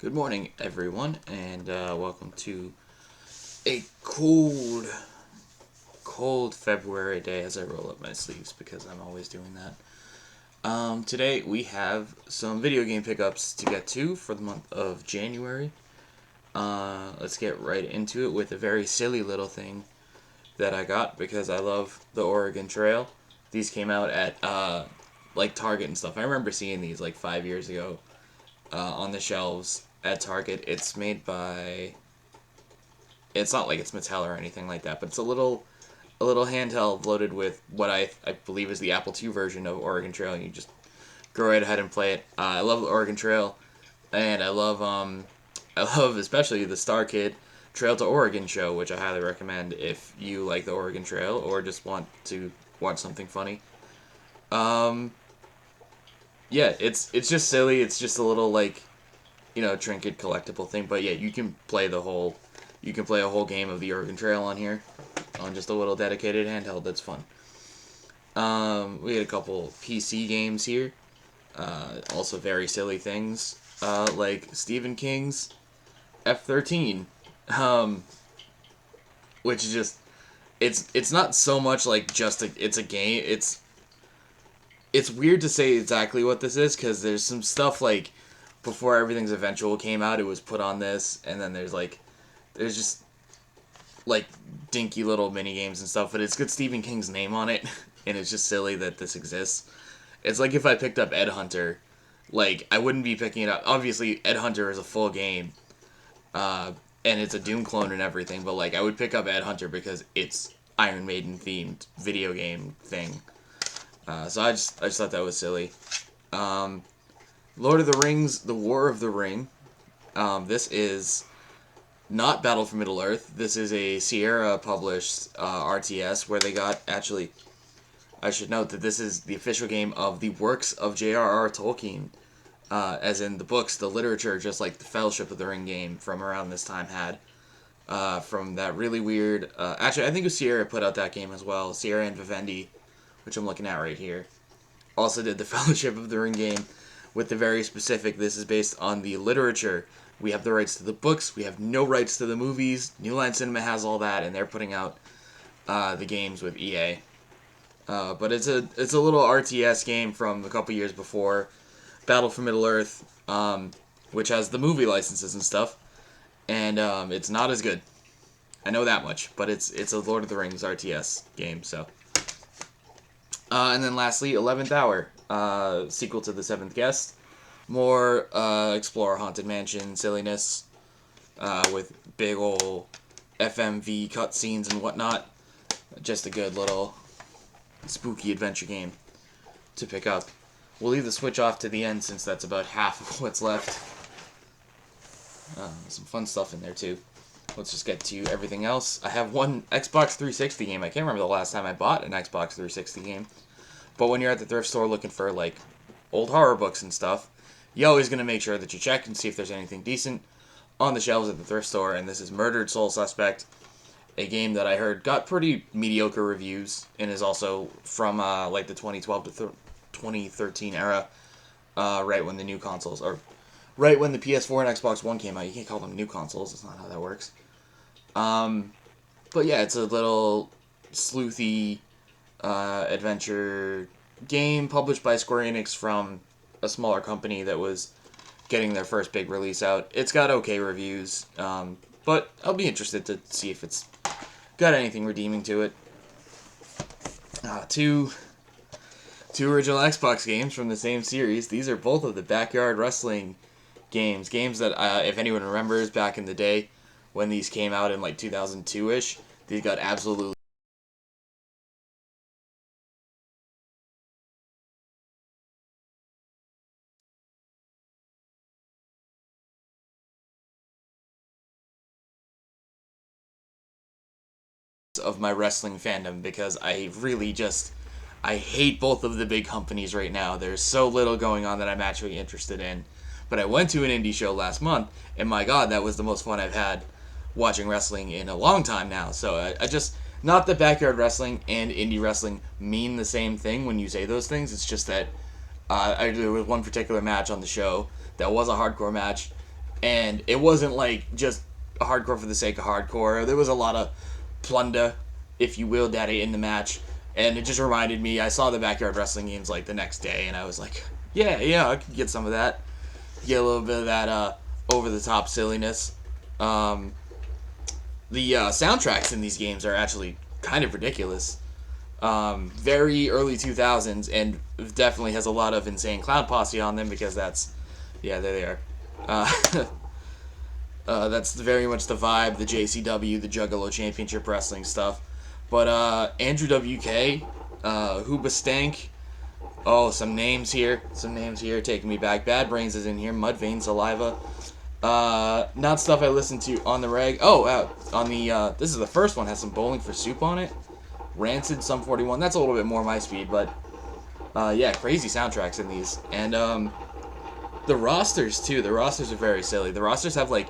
Good morning, everyone, and welcome to a cold February day as I roll up my sleeves because I'm always doing that. Today we have some video game pickups to get to for the month of January. Let's get right into it with a very silly little thing that I got because I love the Oregon Trail. These came out at like Target and stuff. I remember seeing these like 5 years ago on the shelves at Target. It's made by. It's not like it's Mattel or anything like that, but it's a little handheld loaded with what I believe is the Apple II version of Oregon Trail. And you just go right ahead and play it. I love the Oregon Trail, and I love especially the Star Kid Trail to Oregon show, which I highly recommend if you like the Oregon Trail or just want to watch something funny. Um, yeah, it's just silly. It's just a little like trinket collectible thing. But yeah, you can play a whole game of the Oregon Trail on here, on just a little dedicated handheld. That's fun. We had a couple PC games here, also very silly things, like Stephen King's F-13, um, which is just it's not so much like it's a game. It's weird to say exactly what this is because there's some stuff like before everything's eventual came out, it was put on this, and then there's just like dinky little mini games and stuff, but it's got Stephen King's name on it, and it's just silly that this exists. It's like if I picked up Ed Hunter, like I wouldn't be picking it up. Obviously, Ed Hunter is a full game, uh, and it's a Doom clone and everything, but like I would pick up Ed Hunter because it's Iron Maiden themed video game thing. So I just thought that was silly. Um, Lord of the Rings: The War of the Ring. This is not Battle for Middle Earth. This is a Sierra published RTS where they got actually. I should note that this is the official game of the works of J.R.R. Tolkien, as in the books, the literature, just like the Fellowship of the Ring game from around this time had. From that really weird. Actually, I think it was Sierra put out that game as well. Sierra and Vivendi, which I'm looking at right here, also did the Fellowship of the Ring game with the very specific. This is based on the literature. We have the rights to the books. We have no rights to the movies. New Line Cinema has all that, and they're putting out the games with EA. But it's a little RTS game from a couple years before Battle for Middle Earth, which has the movie licenses and stuff, and it's not as good. I know that much, but it's a Lord of the Rings RTS game. So, and then lastly, 11th Hour, sequel to The Seventh Guest, more explore haunted mansion silliness, with big ol' FMV cutscenes and whatnot. Just a good little spooky adventure game to pick up. We'll leave the Switch off to the end since that's about half of what's left. Some fun stuff in there too. Let's just get to everything else. I have one Xbox 360 game. I can't remember the last time I bought an Xbox 360 game. But when you're at the thrift store looking for like old horror books and stuff, you're always going to make sure that you check and see if there's anything decent on the shelves at the thrift store. And this is Murdered Soul Suspect, a game that I heard got pretty mediocre reviews and is also from like the 2012 to 2013 era, right when the new consoles, or right when the PS4 and Xbox One came out. You can't call them new consoles. That's not how that works. But yeah, it's a little sleuthy adventure game published by Square Enix from a smaller company that was getting their first big release out. It's got okay reviews, but I'll be interested to see if it's got anything redeeming to it. Two original Xbox games from the same series. These are both of the Backyard Wrestling games. Games that, if anyone remembers back in the day when these came out in like 2002-ish, these got absolutely of my wrestling fandom because I hate both of the big companies right now. There's so little going on that I'm actually interested in. But I went to an indie show last month, and my god, that was the most fun I've had watching wrestling in a long time now. So I just, not that Backyard Wrestling and indie wrestling mean the same thing when you say those things. It's just that there was one particular match on the show that was a hardcore match, and it wasn't like just hardcore for the sake of hardcore. There was a lot of plunder, if you will, daddy, in the match, and it just reminded me. I saw the Backyard Wrestling Games like the next day, and I was like, yeah, I could get some of that, get a little bit of that over the top silliness. The soundtracks in these games are actually kind of ridiculous. Very early 2000s, and definitely has a lot of Insane Clown Posse on them, because that's, yeah, there they are. That's very much the vibe, the JCW, the Juggalo Championship Wrestling stuff. But Andrew WK, Hoobastank, some names here, taking me back. Bad Brains is in here, Mudvayne, Saliva. Not stuff I listen to on the reg. This is the first one, has some Bowling for Soup on it. Rancid, Sum 41, that's a little bit more my speed, but yeah, crazy soundtracks in these. And the rosters too, the rosters are very silly. The rosters have like,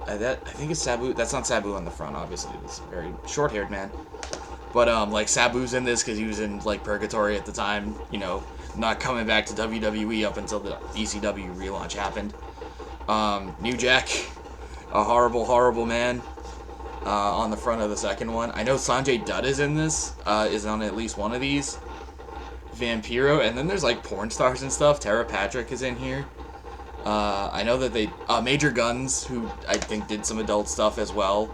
I think it's Sabu, that's not Sabu on the front, obviously, it's a very short-haired man. But like Sabu's in this because he was in like Purgatory at the time, not coming back to WWE up until the ECW relaunch happened. New Jack, a horrible, horrible man. On the front of the second one. I know Sanjay Dutt is in this, is on at least one of these. Vampiro, and then there's like porn stars and stuff. Tara Patrick is in here. I know that they, Major Guns, who I think did some adult stuff as well,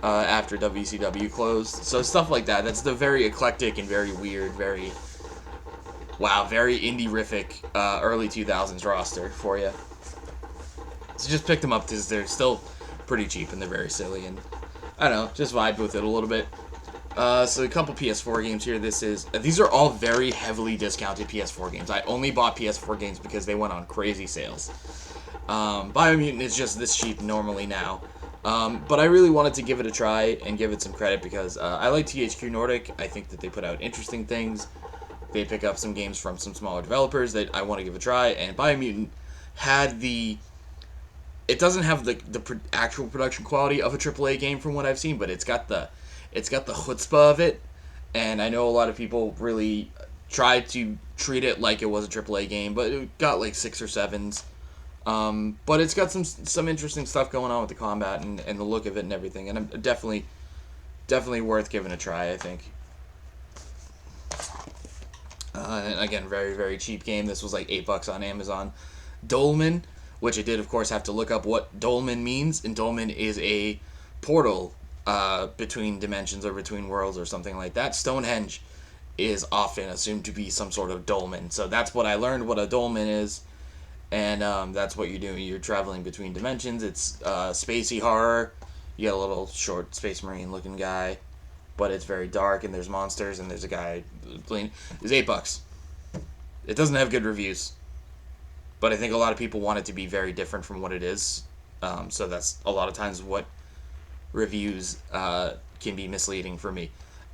after WCW closed. So stuff like that. That's the very eclectic and very weird, very indie-rific, early 2000s roster for you. So just pick them up because they're still pretty cheap and they're very silly, and I don't know, just vibed with it a little bit. So a couple PS4 games here. These are all very heavily discounted PS4 games. I only bought PS4 games because they went on crazy sales. Biomutant is just this cheap normally now. But I really wanted to give it a try and give it some credit because I like THQ Nordic. I think that they put out interesting things. They pick up some games from some smaller developers that I want to give a try. And Biomutant had it doesn't have the actual production quality of a AAA game from what I've seen, but it's got the chutzpah of it, and I know a lot of people really tried to treat it like it was a AAA game, but it got like 6 or 7s. But it's got some interesting stuff going on with the combat and the look of it and everything, and I'm definitely worth giving a try, I think. And again, very, very cheap game. This was like $8 on Amazon. Dolmen, which I did, of course, have to look up what Dolmen means, and Dolmen is a portal between dimensions or between worlds or something like that. Stonehenge is often assumed to be some sort of dolmen, so that's what I learned what a dolmen is, and that's what you're doing. You're traveling between dimensions. It's spacey horror. You got a little short Space Marine looking guy, but it's very dark, and there's monsters, and there's a guy playing. It's $8. It doesn't have good reviews, but I think a lot of people want it to be very different from what it is. So that's a lot of times what reviews can be misleading for me.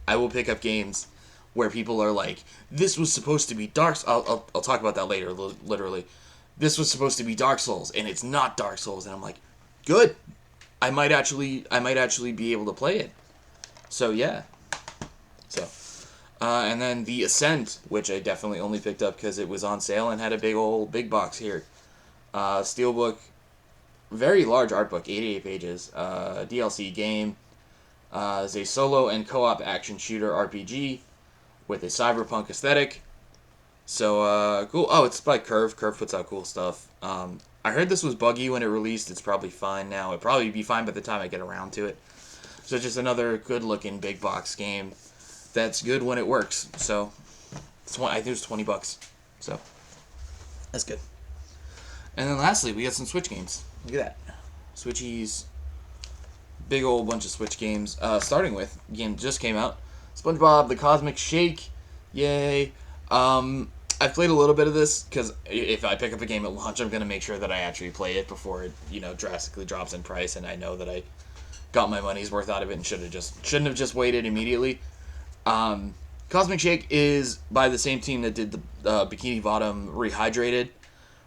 I will pick up games where people are like, this was supposed to be Dark Souls. I'll talk about that later, literally. This was supposed to be Dark Souls, and it's not Dark Souls. And I'm like, good. I might actually be able to play it. So, yeah. And then the Ascent, which I definitely only picked up because it was on sale and had a big box here. Steelbook, very large art book, 88 pages. DLC game. It's a solo and co-op action shooter RPG with a cyberpunk aesthetic. So, cool. Oh, it's by Curve. Curve puts out cool stuff. I heard this was buggy when it released. It's probably fine now. It'll probably be fine by the time I get around to it. So just another good-looking big box game that's good when it works. So, I think it's $20. So, that's good. And then lastly, we got some Switch games. Look at that. Switchies. Big old bunch of Switch games. Starting with, game just came out. Spongebob, The Cosmic Shake. Yay. I've played a little bit of this, because if I pick up a game at launch, I'm going to make sure that I actually play it before it, drastically drops in price, and I know that I got my money's worth out of it and shouldn't have just waited immediately. Cosmic Shake is by the same team that did the Bikini Bottom Rehydrated,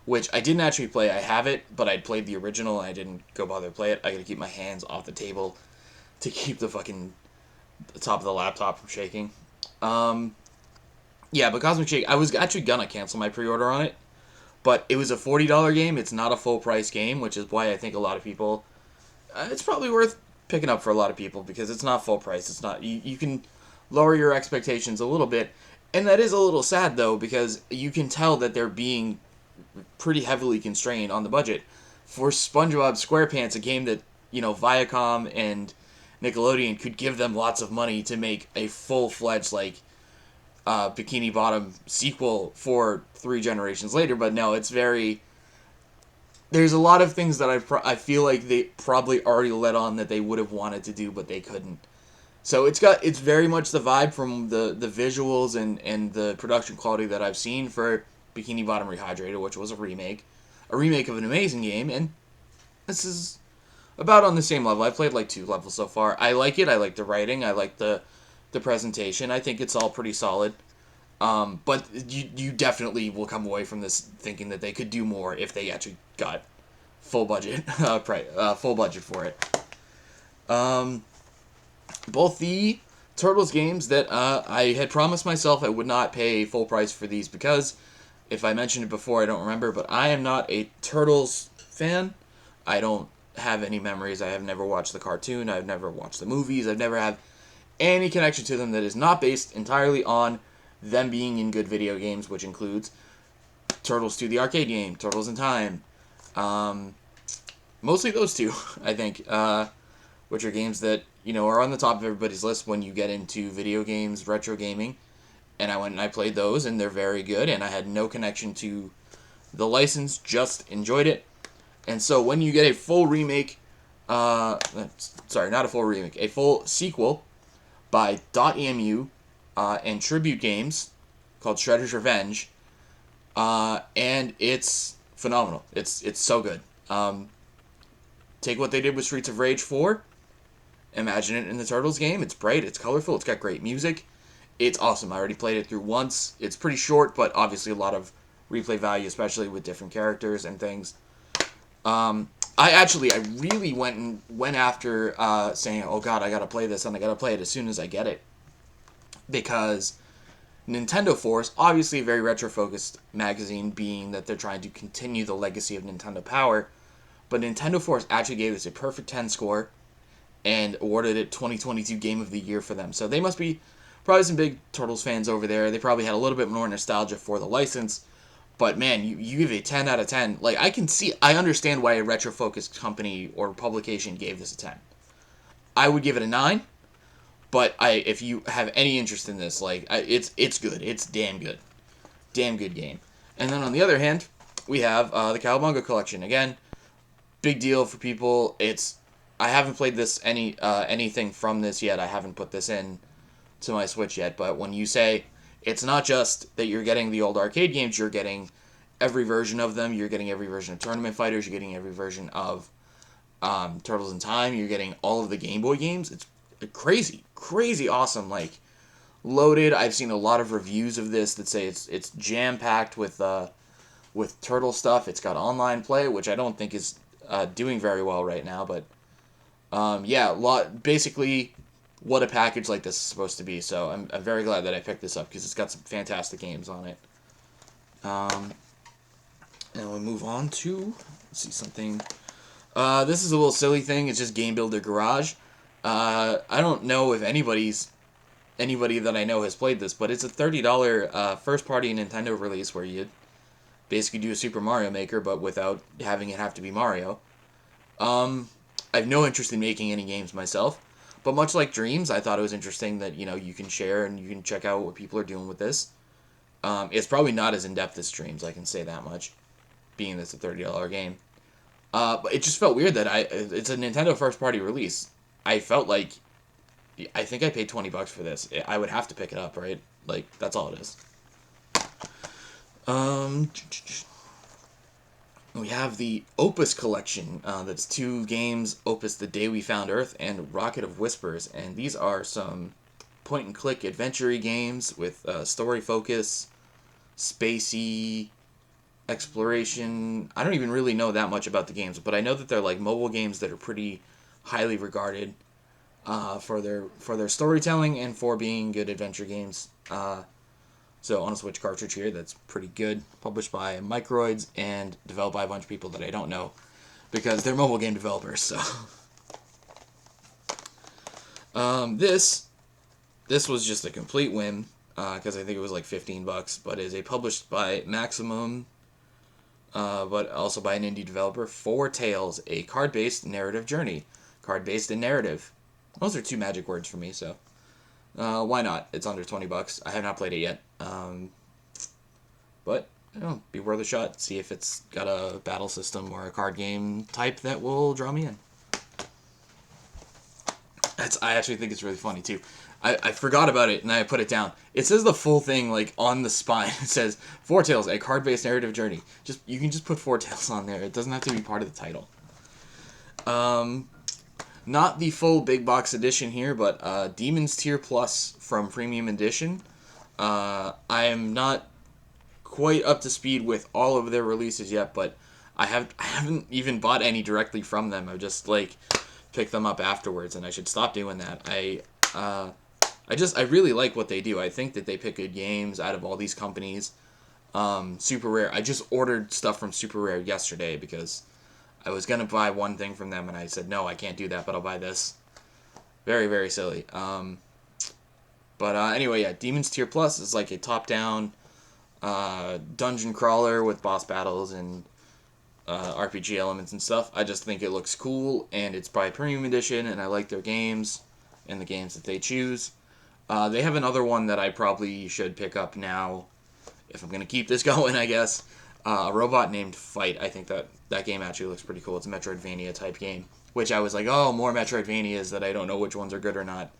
which I didn't actually play. I have it, but I'd played the original, and I didn't go bother to play it. I gotta keep my hands off the table to keep the top of the laptop from shaking. Yeah, but Cosmic Shake, I was actually gonna cancel my pre-order on it, But it was a $40 game. It's not a full price game, which is why I think a lot of people. It's probably worth picking up for a lot of people because it's not full price. It's not. You can lower your expectations a little bit, and that is a little sad though because you can tell that they're being pretty heavily constrained on the budget for SpongeBob SquarePants, a game that Viacom and Nickelodeon could give them lots of money to make a full-fledged Bikini Bottom sequel for 3 generations later. But no, it's very. There's a lot of things that I feel like they probably already let on that they would have wanted to do, but they couldn't. So it's very much the vibe from the visuals and the production quality that I've seen for Bikini Bottom Rehydrated, which was a remake of an amazing game, and this is about on the same level. I've played 2 levels so far. I like it. I like the writing. I like the presentation. I think it's all pretty solid. But you definitely will come away from this thinking that they could do more if they actually got full budget full budget for it. Both the Turtles games that I had promised myself I would not pay full price for these because if I mentioned it before, I don't remember, but I am not a Turtles fan. I don't have any memories. I have never watched the cartoon. I've never watched the movies. I've never had any connection to them that is not based entirely on them being in good video games, which includes Turtles 2, the arcade game, Turtles in Time. Mostly those two, I think, which are games that, are on the top of everybody's list when you get into video games, retro gaming. And I went and I played those, and they're very good, and I had no connection to the license, just enjoyed it. And so when you get a full remake, sorry, not a full remake, a full sequel by .emu and Tribute Games called Shredder's Revenge, and it's phenomenal. It's so good. Take what they did with Streets of Rage 4, imagine it in the Turtles game. It's bright, it's colorful, it's got great music. It's awesome. I already played it through once. It's pretty short, but obviously a lot of replay value, especially with different characters and things. I really went after saying, oh god, I gotta play this, and I gotta play it as soon as I get it. Because Nintendo Force, obviously a very retro-focused magazine, being that they're trying to continue the legacy of Nintendo Power, but Nintendo Force actually gave this a perfect 10 score and awarded it 2022 Game of the Year for them. So they must be probably some big Turtles fans over there. They probably had a little bit more nostalgia for the license. But man, you give a 10 out of 10. I understand why a retro-focused company or publication gave this a 10. I would give it a 9. But if you have any interest in this, it's good. It's damn good. Damn good game. And then on the other hand, we have the Cowabunga Collection. Again, big deal for people. I haven't played this anything from this yet. I haven't put this in to my Switch yet. But when you say it's not just that you're getting the old arcade games, you're getting every version of them. You're getting every version of Tournament Fighters. You're getting every version of Turtles in Time. You're getting all of the Game Boy games. It's crazy awesome, loaded. I've seen a lot of reviews of this that say it's jam-packed with Turtle stuff. It's got online play, which I don't think is doing very well right now, but basically what a package like this is supposed to be. So I'm very glad that I picked this up because it's got some fantastic games on it. And we'll move on to, let's see, something. This is a little silly thing. It's just Game Builder Garage. I don't know if anybody that I know has played this, but it's a $30 first-party Nintendo release where you basically do a Super Mario Maker, but without having it have to be Mario. I have no interest in making any games myself, but much like Dreams, I thought it was interesting that, you can share and you can check out what people are doing with this. It's probably not as in-depth as Dreams, I can say that much, being that it's a $30 game. But it just felt weird that it's a Nintendo first-party release. I felt like I think I paid $20 for this. I would have to pick it up, right? That's all it is. We have the Opus Collection. That's 2 games, Opus The Day We Found Earth and Rocket of Whispers. And these are some point-and-click adventure games with story focus, spacey exploration. I don't even really know that much about the games, but I know that they're mobile games that are pretty highly regarded for their storytelling and for being good adventure games. So on a Switch cartridge here, that's pretty good. Published by Microids and developed by a bunch of people that I don't know because they're mobile game developers. So this was just a complete whim because I think it was like $15, but is a published by Maximum, but also by an indie developer. Foretales, a card-based narrative journey. Card-based and narrative. Those are two magic words for me, so why not? It's under $20. I have not played it yet, but be worth a shot. See if it's got a battle system or a card game type that will draw me in. I actually think it's really funny too. I forgot about it and I put it down. It says the full thing like on the spine. It says Foretales, a card-based narrative journey. You can just put Foretales on there. It doesn't have to be part of the title. Not the full big box edition here, but Demon's Tier Plus from Premium Edition. I am not quite up to speed with all of their releases yet, but I haven't even bought any directly from them. I've just like picked them up afterwards, and I should stop doing that. I really like what they do. I think that they pick good games out of all these companies. Super Rare. I just ordered stuff from Super Rare yesterday because I was going to buy one thing from them, and I said, no, I can't do that, but I'll buy this. Very, very silly. But anyway, yeah, Demon's Tier Plus is like a top-down dungeon crawler with boss battles and RPG elements and stuff. I just think it looks cool, and it's by Premium Edition, and I like their games and the games that they choose. They have another one that I probably should pick up now if I'm going to keep this going, I guess. A Robot Named Fight. I think that game actually looks pretty cool. It's a Metroidvania type game, which I was like, oh, more Metroidvanias that I don't know which ones are good or not.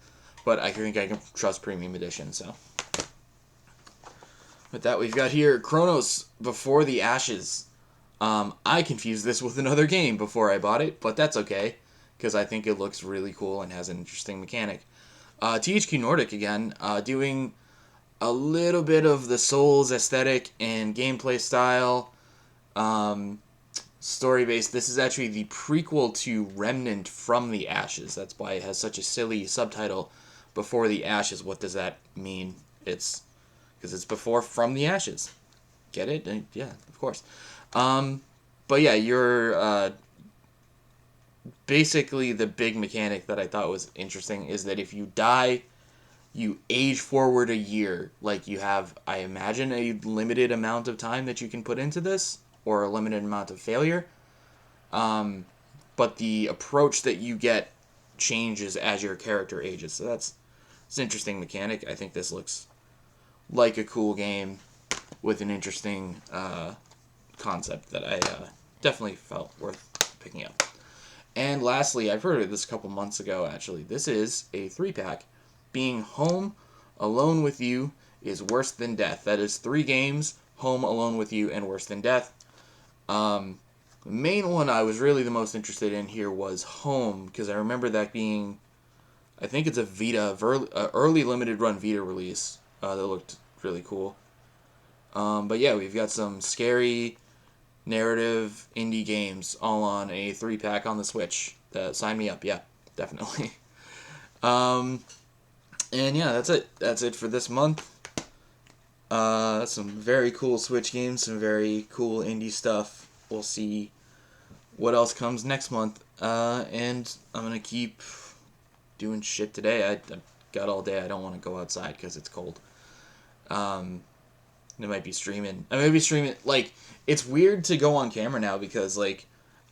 But I think I can trust Premium Edition, so. With that, we've got here Chronos Before the Ashes. I confused this with another game before I bought it, but that's okay, because I think it looks really cool and has an interesting mechanic. THQ Nordic again, doing a little bit of the Souls aesthetic and gameplay style, story-based. This is actually the prequel to Remnant from the Ashes. That's why it has such a silly subtitle, Before the Ashes. What does that mean? It's because it's before From the Ashes. Get it? Yeah, of course. But yeah, you're basically the big mechanic that I thought was interesting is that if you die, you age forward a year. Like you have, I imagine, a limited amount of time that you can put into this, or a limited amount of failure. But the approach that you get changes as your character ages. So it's an interesting mechanic. I think this looks like a cool game with an interesting concept that I definitely felt worth picking up. And lastly, I've heard of this a couple months ago, actually. This is a 3-pack. Being Home Alone with You is Worse Than Death. That is 3 games, Home Alone with You and Worse Than Death. The main one I was really the most interested in here was Home, because I remember that being, I think it's a Vita, early limited run Vita release that looked really cool. But yeah, we've got some scary narrative indie games all on a 3-pack on the Switch. Sign me up, yeah, definitely. And yeah, that's it. That's it for this month. Some very cool Switch games, some very cool indie stuff. We'll see what else comes next month. And I'm going to keep doing shit today. I got all day. I don't want to go outside because it's cold. I might be streaming. Like, it's weird to go on camera now because, like,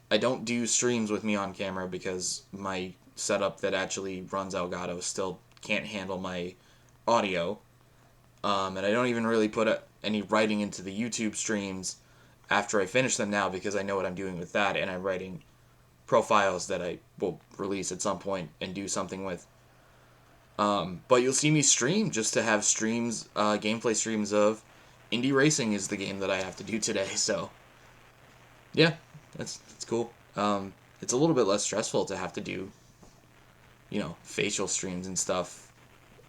I don't do streams with me on camera because my setup that actually runs Elgato still can't handle my audio. And I don't even really put any writing into the YouTube streams after I finish them now because I know what I'm doing with that, and I'm writing profiles that I will release at some point and do something with. But you'll see me stream just to have streams, gameplay streams of Indie Racing is the game that I have to do today, so yeah, that's cool. It's a little bit less stressful to have to do, facial streams and stuff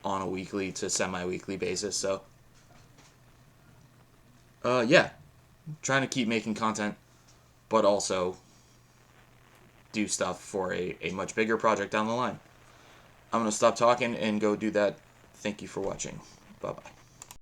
on a weekly to semi-weekly basis, so yeah, trying to keep making content, but also do stuff for a much bigger project down the line. I'm going to stop talking and go do that. Thank you for watching. Bye-bye.